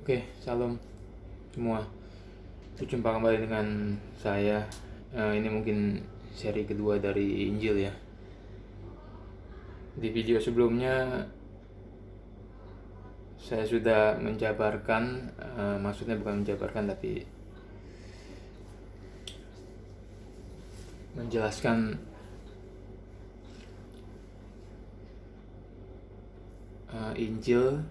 Oke, salam semua. Berjumpa kembali dengan saya. Ini mungkin seri kedua dari Injil ya. Di video sebelumnya saya sudah menjabarkan, maksudnya bukan menjabarkan tapi menjelaskan Injil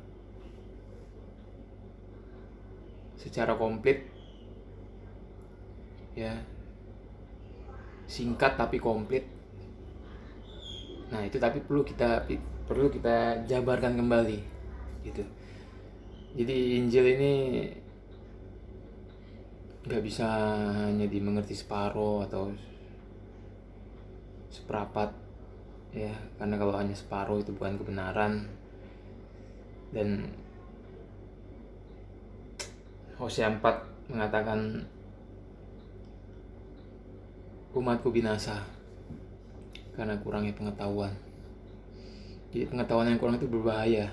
secara komplit ya, singkat tapi komplit. Nah itu tapi perlu kita jabarkan kembali gitu. Jadi Injil ini nggak bisa hanya dimengerti separuh atau seperapat ya, karena kalau hanya separuh itu bukan kebenaran. Dan Hosea 4 mengatakan umatku binasa karena kurangnya pengetahuan. Jadi pengetahuan yang kurang itu berbahaya,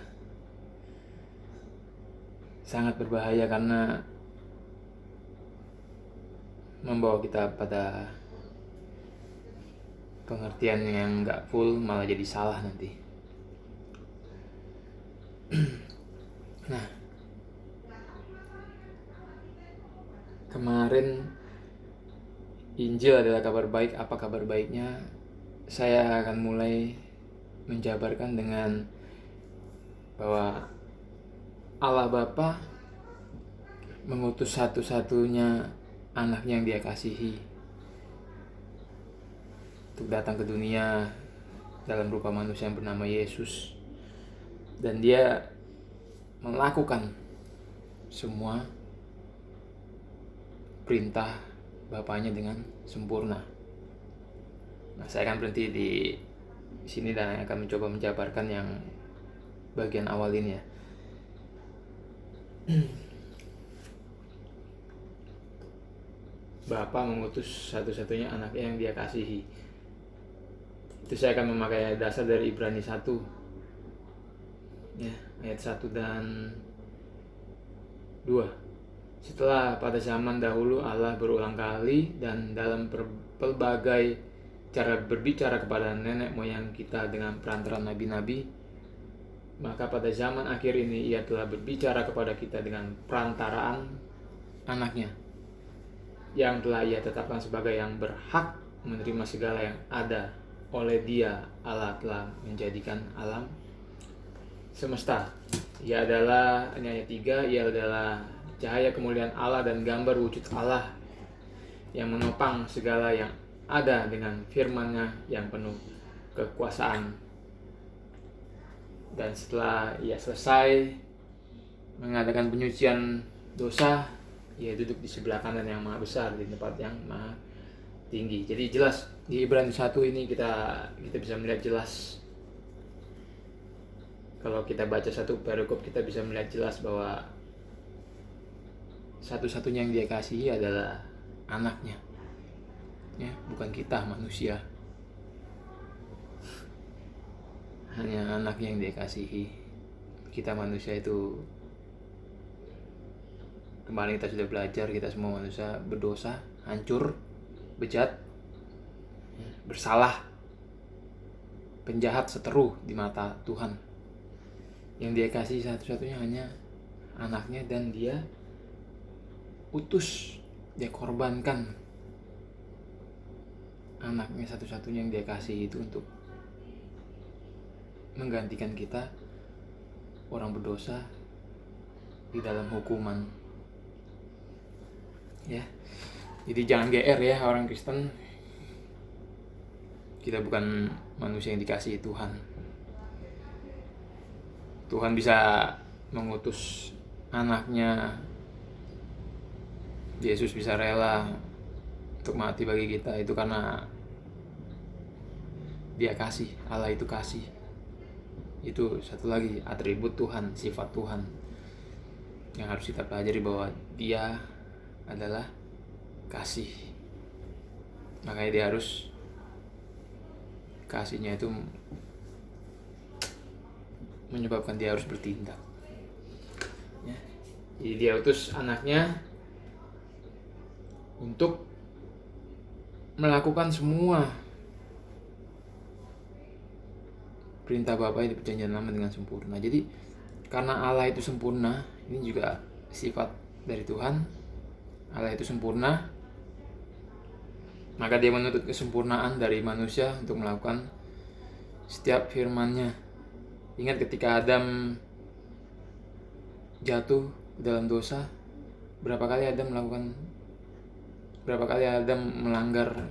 sangat berbahaya, karena membawa kita pada pengertian yang nggak full, malah jadi salah nanti. Nah, kemarin Injil adalah kabar baik. Apa kabar baiknya? Saya akan mulai menjabarkan dengan bahwa Allah Bapa mengutus satu-satunya anaknya yang Dia kasihi untuk datang ke dunia dalam rupa manusia yang bernama Yesus, dan Dia melakukan semua perintah Bapaknya dengan sempurna. Nah, saya akan berhenti di sini dan akan mencoba menjabarkan yang bagian awal ini ya. Bapa mengutus satu-satunya anaknya yang Dia kasihi. Itu saya akan memakai dasar dari Ibrani 1 ya, ayat 1 dan 2. Setelah pada zaman dahulu Allah berulang kali dan dalam pelbagai cara berbicara kepada nenek moyang kita dengan perantara nabi-nabi, maka pada zaman akhir ini Ia telah berbicara kepada kita dengan perantaraan anaknya, yang telah Ia tetapkan sebagai yang berhak menerima segala yang ada. Oleh Dia Allah telah menjadikan alam semesta. Ia adalah, ini ayat 3, Ia adalah cahaya kemuliaan Allah dan gambar wujud Allah yang menopang segala yang ada dengan firman-Nya yang penuh kekuasaan. Dan setelah Ia selesai mengadakan penyucian dosa, Ia duduk di sebelah kanan yang maha besar, di tempat yang maha tinggi. Jadi jelas di Ibrani 1 ini kita bisa melihat jelas. Kalau kita baca satu perikop, kita bisa melihat jelas bahwa satu-satunya yang Dia kasihi adalah anaknya ya, bukan kita manusia. Hanya anaknya yang Dia kasihi. Kita manusia itu, kemarin kita sudah belajar, kita semua manusia berdosa, hancur, bejat, bersalah, penjahat, seteru di mata Tuhan. Yang Dia kasih satu-satunya hanya anaknya, dan Dia utus, Dia korbankan anaknya satu-satunya yang Dia kasih itu untuk menggantikan kita, orang berdosa, di dalam hukuman ya. Jadi jangan GR ya orang Kristen. Kita bukan manusia yang dikasihi Tuhan. Tuhan bisa mengutus anaknya, Yesus bisa rela untuk mati bagi kita, itu karena Dia kasih. Allah itu kasih. Itu satu lagi atribut Tuhan, sifat Tuhan yang harus kita pelajari, bahwa Dia adalah kasih. Makanya Dia harus, kasihnya itu menyebabkan Dia harus bertindak ya. Jadi dia utus anaknya untuk melakukan semua perintah Bapa di perjanjian lama dengan sempurna. Jadi karena Allah itu sempurna, ini juga sifat dari Tuhan. Allah itu sempurna, maka dia menuntut kesempurnaan dari manusia untuk melakukan setiap firman-Nya. Ingat ketika Adam jatuh dalam dosa, berapa kali Adam melanggar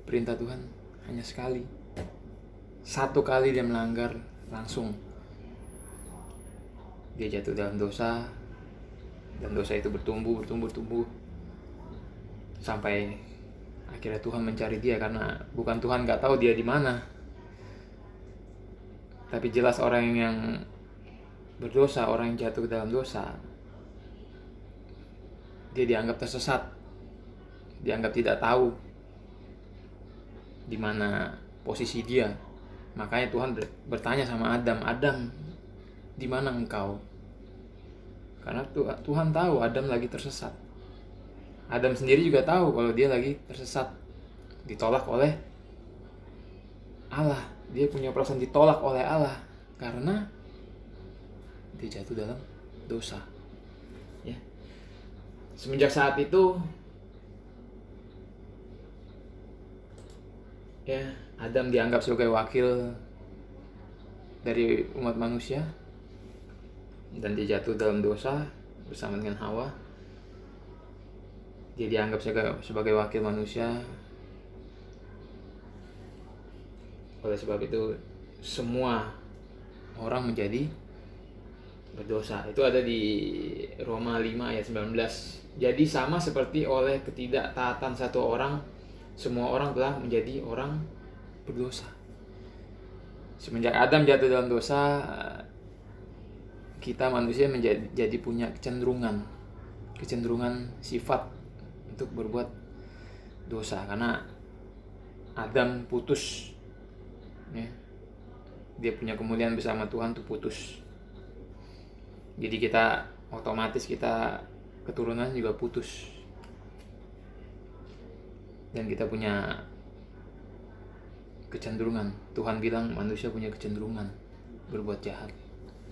perintah Tuhan? Hanya sekali. Satu kali dia melanggar, langsung dia jatuh dalam dosa, dan dosa itu bertumbuh sampai akhirnya Tuhan mencari dia, karena bukan Tuhan nggak tahu dia di mana, tapi jelas orang yang berdosa, orang yang jatuh dalam dosa, dia dianggap tersesat, dianggap tidak tahu di mana posisi dia. Makanya Tuhan bertanya sama Adam, di mana engkau? Karena Tuhan tahu Adam lagi tersesat. Adam sendiri juga tahu kalau dia lagi tersesat, ditolak oleh Allah. Dia punya perasaan ditolak oleh Allah karena dia jatuh dalam dosa. Ya. Semenjak saat itu, ya, Adam dianggap sebagai wakil dari umat manusia, dan dia jatuh dalam dosa bersama dengan Hawa. Dia dianggap sebagai wakil manusia. Oleh sebab itu semua orang menjadi berdosa. Itu ada di Roma 5 ayat 19. Jadi sama seperti oleh ketidaktaatan satu orang, semua orang telah menjadi orang berdosa. Semenjak Adam jatuh dalam dosa, kita manusia menjadi punya kecenderungan sifat untuk berbuat dosa, karena Adam putus, ya. Dia punya kemuliaan bersama Tuhan tuh putus. Jadi kita otomatis, kita keturunan juga putus, dan kita punya kecenderungan. Tuhan bilang manusia punya kecenderungan berbuat jahat.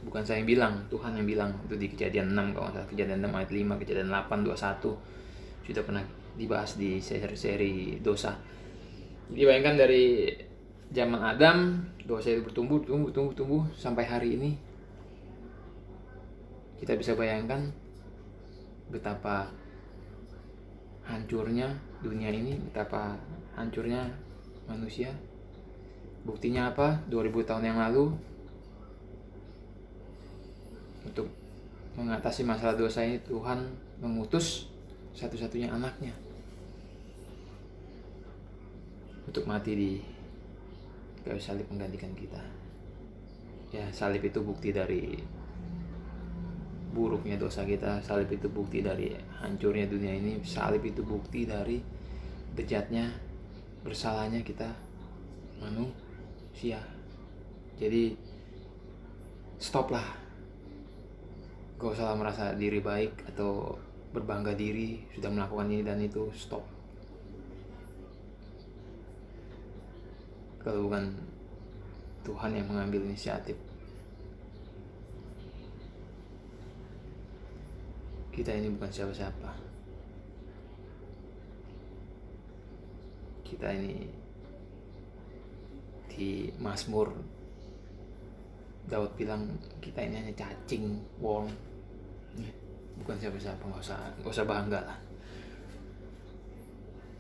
Bukan saya yang bilang, Tuhan yang bilang. Itu di Kejadian 6, kalau nggak salah, Kejadian 6 ayat 5, Kejadian 8, 21. Sudah pernah dibahas di seri dosa. Jadi bayangkan dari zaman Adam, dosa itu bertumbuh sampai hari ini. Kita bisa bayangkan betapa hancurnya dunia ini, betapa hancurnya manusia. Buktinya apa? 2000 tahun yang lalu, untuk mengatasi masalah dosa ini, Tuhan mengutus satu-satunya anaknya untuk mati di kayu salib menggantikan kita. Ya, salib itu bukti dari buruknya dosa kita. Salib itu bukti dari hancurnya dunia ini. Salib itu bukti dari bejatnya, bersalahnya kita manusia. Jadi stoplah. Gak usah merasa diri baik atau berbangga diri sudah melakukan ini dan itu. Stop. Kalau bukan Tuhan yang mengambil inisiatif, kita ini bukan siapa-siapa. Kita ini di Mazmur, Daud bilang kita ini hanya cacing, worm, bukan siapa-siapa. Nggak usah bangga lah.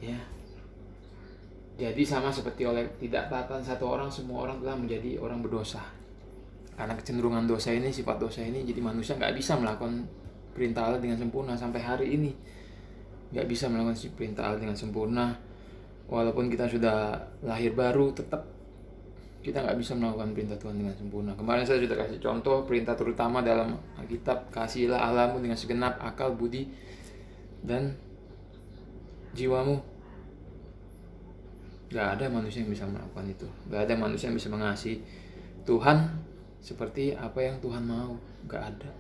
Ya. Jadi sama seperti oleh ketidaktaatan satu orang, semua orang telah menjadi orang berdosa. Karena kecenderungan dosa ini, sifat dosa ini, jadi manusia nggak bisa melakukan perintah Allah dengan sempurna sampai hari ini. Nggak bisa melakukan perintah Allah dengan sempurna. Walaupun kita sudah lahir baru, tetap kita nggak bisa melakukan perintah Tuhan dengan sempurna. Kemarin saya sudah kasih contoh perintah terutama dalam Alkitab, kasihilah Allahmu dengan segenap akal, budi, dan jiwamu. Gak ada manusia yang bisa melakukan itu. Gak ada manusia yang bisa mengasihi Tuhan seperti apa yang Tuhan mau. Gak ada.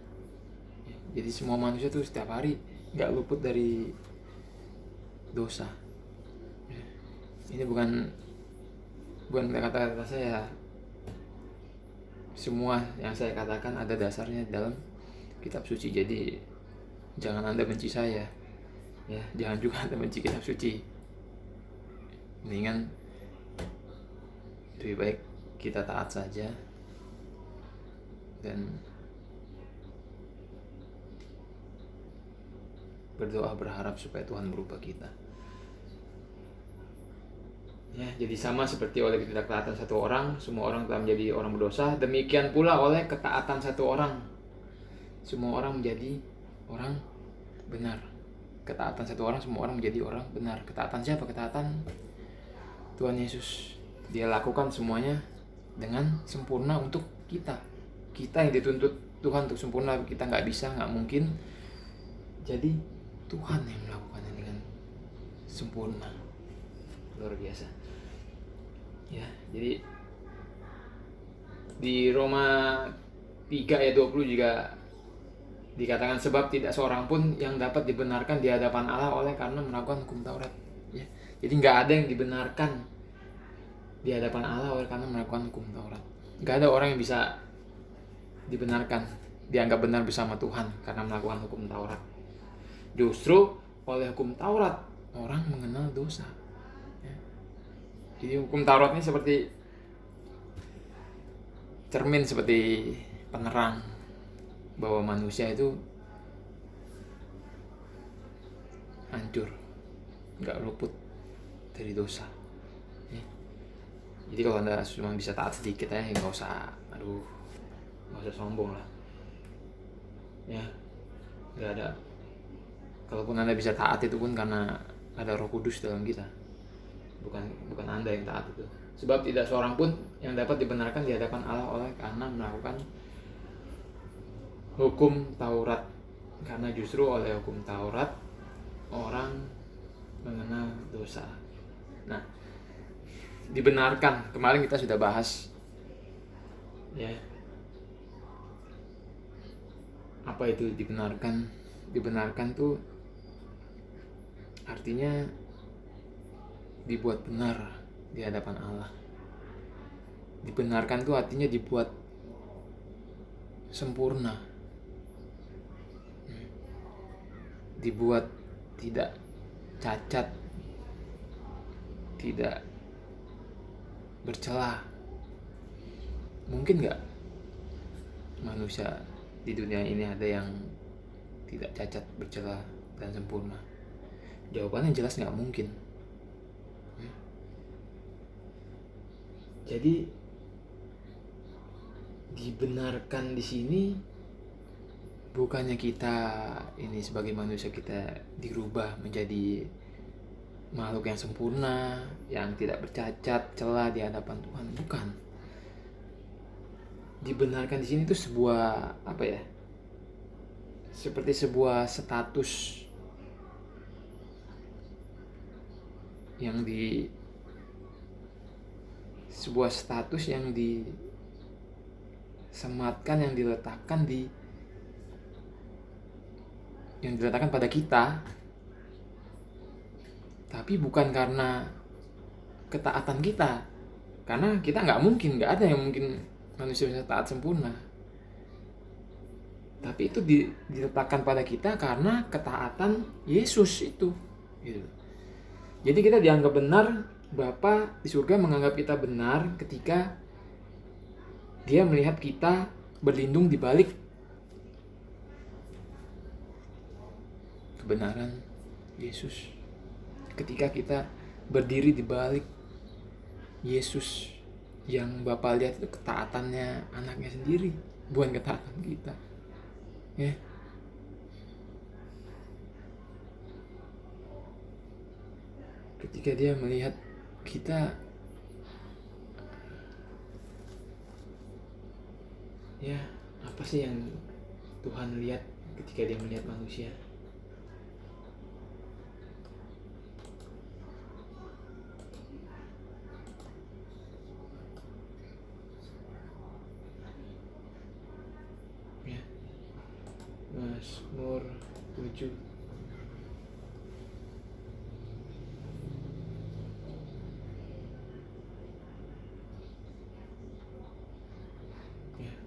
Jadi semua manusia tuh setiap hari nggak luput dari dosa. Ini bukan kata-kata saya. Semua yang saya katakan ada dasarnya dalam kitab suci. Jadi jangan Anda benci saya, ya. Jangan juga Anda benci kitab suci. Mendingan lebih baik kita taat saja dan berdoa berharap supaya Tuhan berubah kita. Ya, jadi sama seperti oleh ketidaktaatan satu orang, semua orang telah menjadi orang berdosa. Demikian pula oleh ketaatan satu orang, semua orang menjadi orang benar. Ketaatan satu orang, semua orang menjadi orang benar. Ketaatan siapa? Ketaatan Tuhan Yesus. Dia lakukan semuanya dengan sempurna untuk kita. Kita yang dituntut Tuhan untuk sempurna, kita nggak bisa, nggak mungkin. Jadi Tuhan yang melakukannya dengan sempurna. Luar biasa. Ya, jadi di Roma 3 ayat 20 juga dikatakan, sebab tidak seorang pun yang dapat dibenarkan di hadapan Allah oleh karena melakukan hukum Taurat. Ya, jadi nggak ada yang dibenarkan di hadapan Allah oleh karena melakukan hukum Taurat. Nggak ada orang yang bisa dibenarkan, dianggap benar bersama Tuhan karena melakukan hukum Taurat. Justru oleh hukum Taurat orang mengenal dosa. Jadi hukum Taurat ini seperti cermin, seperti penerang bahwa manusia itu hancur, nggak luput dari dosa. Jadi kalau Anda cuma bisa taat sedikit ya nggak usah sombong lah. Ya, nggak ada. Kalaupun Anda bisa taat itu pun karena ada Roh Kudus dalam kita. Bukan Anda yang taat itu. Sebab tidak seorang pun yang dapat dibenarkan di hadapan Allah oleh karena melakukan hukum Taurat. Karena justru oleh hukum Taurat orang mengenal dosa. Nah, dibenarkan. Kemarin kita sudah bahas, ya. Apa itu dibenarkan? Dibenarkan tuh artinya dibuat benar di hadapan Allah. Dibenarkan tuh artinya dibuat sempurna, dibuat tidak cacat, tidak bercela. Mungkin nggak manusia di dunia ini ada yang tidak cacat, bercela, dan sempurna? Jawabannya jelas nggak mungkin. Jadi dibenarkan di sini bukannya kita ini sebagai manusia kita dirubah menjadi makhluk yang sempurna, yang tidak bercacat, celah di hadapan Tuhan, bukan. Dibenarkan di sini itu sebuah seperti sebuah status yang disematkan, yang diletakkan pada kita, tapi bukan karena ketaatan kita, karena kita nggak ada yang mungkin manusia bisa taat sempurna, tapi itu diletakkan pada kita karena ketaatan Yesus itu, gitu. Jadi kita dianggap benar. Bapa di surga menganggap kita benar ketika Dia melihat kita berlindung di balik kebenaran Yesus. Ketika kita berdiri di balik Yesus yang Bapa lihat itu ketaatannya anaknya sendiri, bukan ketaatan kita. Ya. Ketika Dia melihat kita, ya, apa sih yang Tuhan lihat ketika Dia melihat manusia? Ya, Mazmur 7.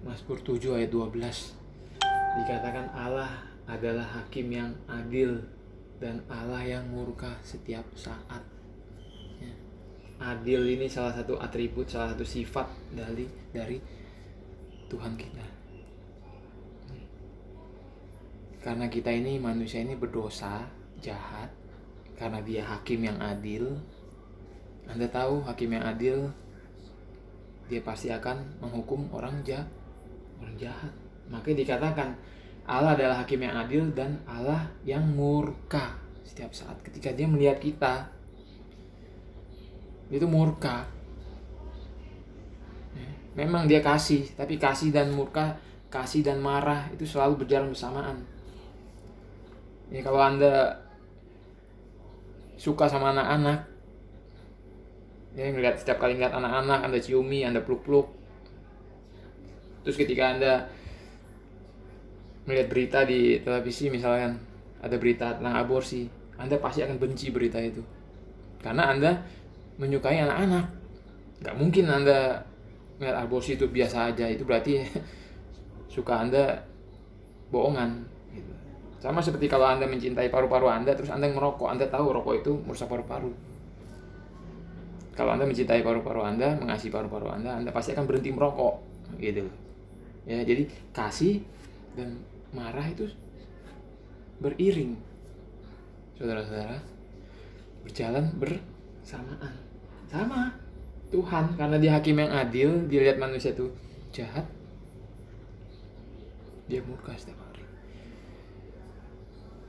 Mazmur 7 ayat 12 dikatakan Allah adalah hakim yang adil dan Allah yang murka setiap saat. Adil ini salah satu atribut, salah satu sifat dari Tuhan kita. Karena kita ini manusia ini berdosa, jahat, karena Dia hakim yang adil. Anda tahu hakim yang adil, Dia pasti akan menghukum orang jahat. Makanya dikatakan Allah adalah hakim yang adil dan Allah yang murka setiap saat. Ketika Dia melihat kita, Dia itu murka. Memang Dia kasih, tapi kasih dan murka, kasih dan marah itu selalu berjalan bersamaan. Ya, kalau Anda suka sama anak-anak, ya, setiap kali ngeliat anak-anak, Anda ciumi, Anda peluk-peluk. Terus ketika Anda melihat berita di televisi, misalkan ada berita tentang aborsi, Anda pasti akan benci berita itu. Karena Anda menyukai anak-anak. Gak mungkin Anda melihat aborsi itu biasa aja, itu berarti suka Anda bohongan. Gitu. Sama seperti kalau Anda mencintai paru-paru Anda, terus Anda merokok, Anda tahu rokok itu merusak paru-paru. Kalau Anda mencintai paru-paru Anda, mengasihi paru-paru Anda pasti akan berhenti merokok. Gitu. Ya, jadi kasih dan marah itu beriring, saudara-saudara, berjalan bersamaan. Sama Tuhan, karena Dia hakim yang adil, Dia lihat manusia itu jahat, Dia murka setiap hari.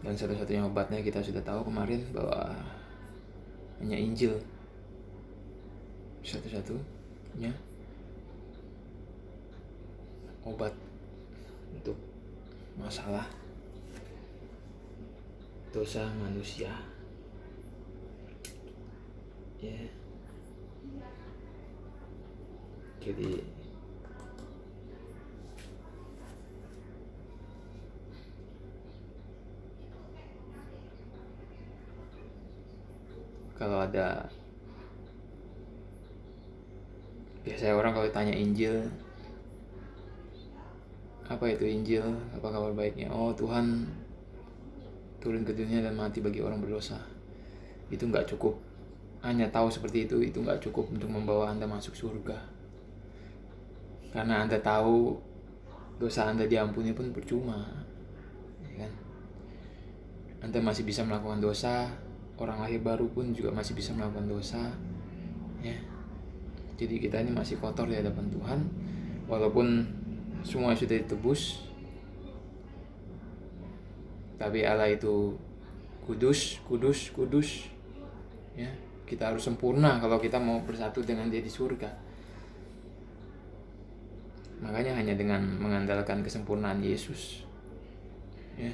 Dan satu-satunya obatnya kita sudah tahu kemarin bahwa hanya Injil, satu-satunya obat untuk masalah dosa manusia. Ya. Jadi kalau ada, biasanya orang kalau tanya Injil, apa itu Injil? Apa kabar baiknya? Oh, Tuhan turun ke dunia dan mati bagi orang berdosa. Itu nggak cukup. Hanya tahu seperti itu nggak cukup untuk membawa Anda masuk surga. Karena Anda tahu dosa Anda diampuni pun percuma. Ya kan? Anda masih bisa melakukan dosa. Orang lahir baru pun juga masih bisa melakukan dosa. Ya. Jadi kita ini masih kotor di hadapan Tuhan. Walaupun semua sudah ditebus, tapi Allah itu kudus. Ya, kita harus sempurna kalau kita mau bersatu dengan Dia di surga. Makanya hanya dengan mengandalkan kesempurnaan Yesus. Ya.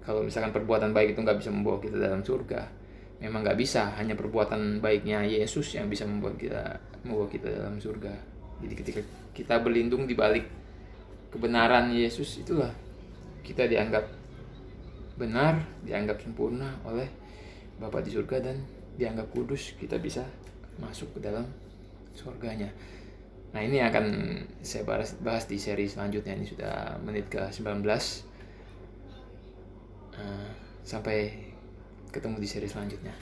Kalau misalkan perbuatan baik itu nggak bisa membawa kita dalam surga, memang nggak bisa. Hanya perbuatan baiknya Yesus yang bisa membawa kita dalam surga. Jadi ketika kita berlindung di balik kebenaran Yesus, itulah kita dianggap benar, dianggap sempurna oleh Bapa di surga dan dianggap kudus. Kita bisa masuk ke dalam surganya. Nah, ini akan saya bahas di seri selanjutnya. Ini sudah menit ke-19. Sampai ketemu di seri selanjutnya.